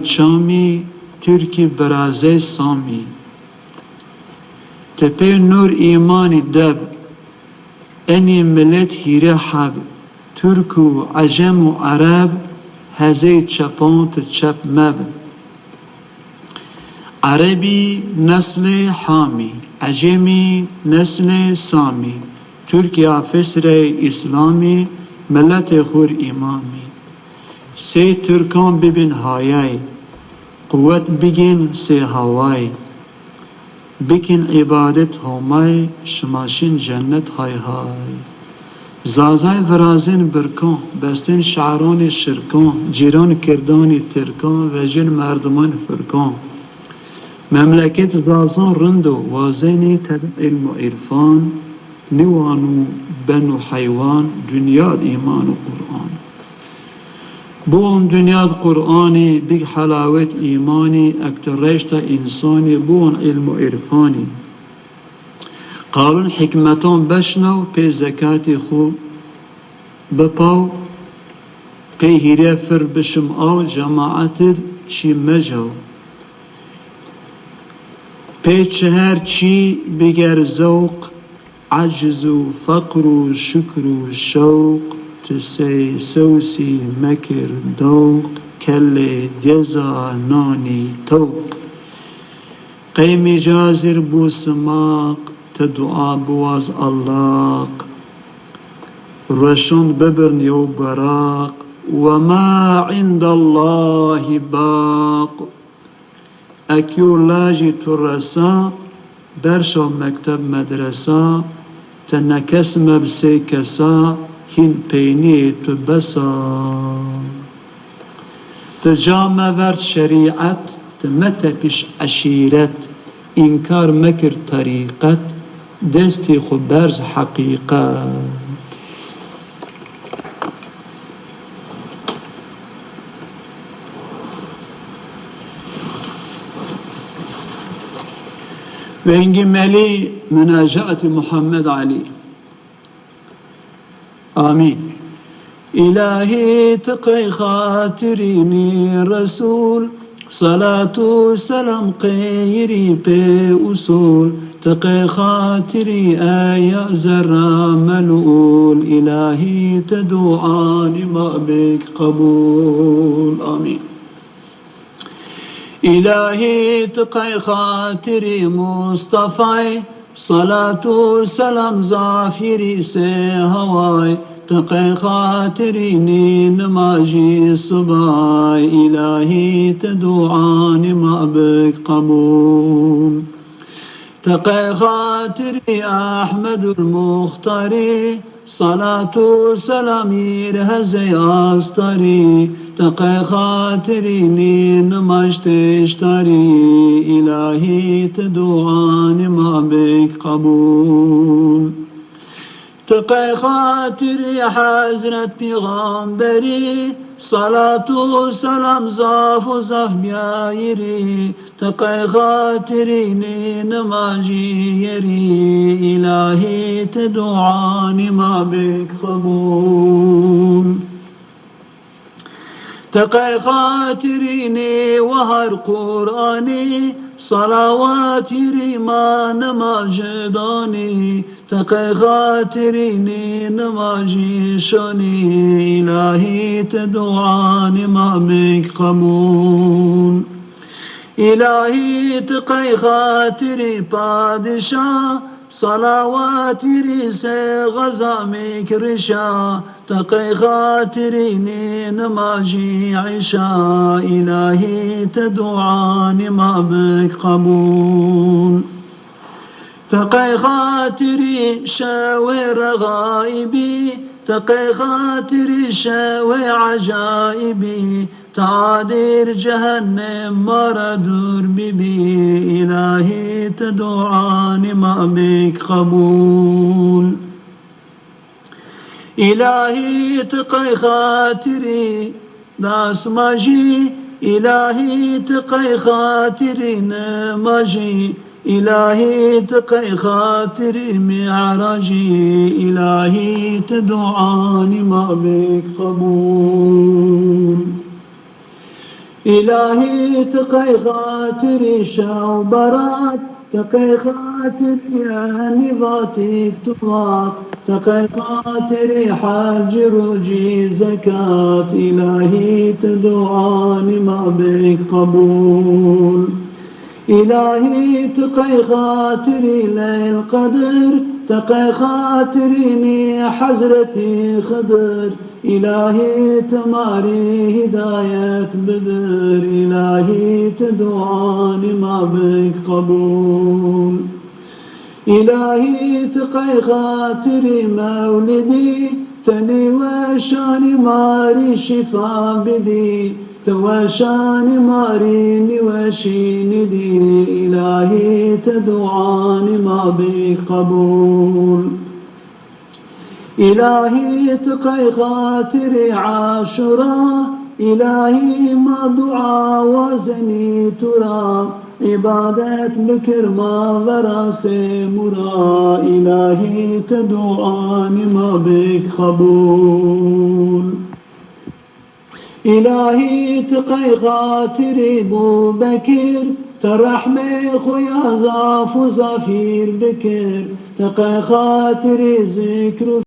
چامی ترکی برازه سامی تپه نور ایمانی دب انی ملت هیره حب ترک و عجم و عرب هزه چپانت چپ مب عربی نسل حامی عجمی نسل سامی ترکیا فسر اسلامی ملت خور امامی سی ترکان ببین هایای قوت بگین سی هوای بکن عبادت همای شماشین جنت های های زازای ورازین برکان بستین شعران شرکان جیران کردان ترکان و جن مردمان فرکان مملکت زازان رند و وازینی تبع علم و عرفان نوانو بن و حیوان دنیا ایمان و قرآن بون دنیا قرآنی بگ حلاوت ایمانی اکتر رشت انسانی بون علم و عرفانی قالون حکمتان بشنو پی زکاة خوب بپاو پی هیره فر بشم آو جماعت چی مجو پی چهر چی بگر ذوق عجز و فقر و شکر و شوق تسی سوسی مکر دوق کل جزا نانی توق قیم جازر بو سماق تدعا بواز الله رشند ببرن یو براق وما عند الله باق اکیو لاجی ترسا درشو مکتب مدرسا تنکس مبسی کسا هین پینی تو بسا تجام ورد شریعت تمتپش عشیرت انکار مکر طریقت دستی خود برز حقیقت و اینگی ملی مناجات محمد علی آمین الهی تقی خاطرینی رسول صلاة و سلام قیری پی اصول تقی خاطری آیا ذرا ملول الهی تدعانی ما بک قبول آمین الهی تقی خاطری مصطفی صلاة و سلام زافری سے ہوای تقی خاطرینی نماجی صبای الہی تدعانی ما بک قبول تقی خاطری احمد المختاری صلاة و سلامی رهزی آستاری تقی خاطرینی نماشتشتاری الهی تدعانی ما بک قبول تقی خاطری حضرت پیغامبری صلاة و سلام زاف و زاف بیایری تقی خاطرینی نماجی یری الهی تدعانی ما بک قبول تقی خاطرینی و هر قرآنی صلوات ریما نماجدانی تقی خاطرینی نماجی شنی الهی تدعانی ما بک قبول الهی تقی خاطری پادشاه صلوات ریس غزا مکرشا تقی خاطرینی نماجی عشا الهی تدعانی ما بک قبول تقی خاطری شاوی رغائبی تقی خاطری شاوی عجائبی تعادر جهنم مرا دور ببی الهی تدعانی ما بک قبول الهی تقی خاطری داس ماجی الهی تقی خاطری نماجی الهی تقی خاطری معراجی الهی تدعانی ما بک قبول إلهي تقي خاطري شوبرات تقي خاطري نباتي تبات تقي خاطري حج رجي زكاة إلهي تدعاني ما بك قبول إلهي تقي خاطري ليل قدر تقي خاطريني حزرتي خضر إلهي تماري هداية بدر إلهي تدعاني ما بك قبول إلهي تقي خاطري مولدي تني وشاني ماري شفا بدي تواشاني ماريني وشيني دي إلهي تدعاني ما بك قبول إلهي تقي خاطري عاشورا إلهي ما دعا وزني ترى عبادة بكر ما غراسي مرا إلهي تدعاني ما بك قبول إلهي تقي خاطري بو بكر ترحمي خويا زاف وزافير بكر تقي خاطري ذكر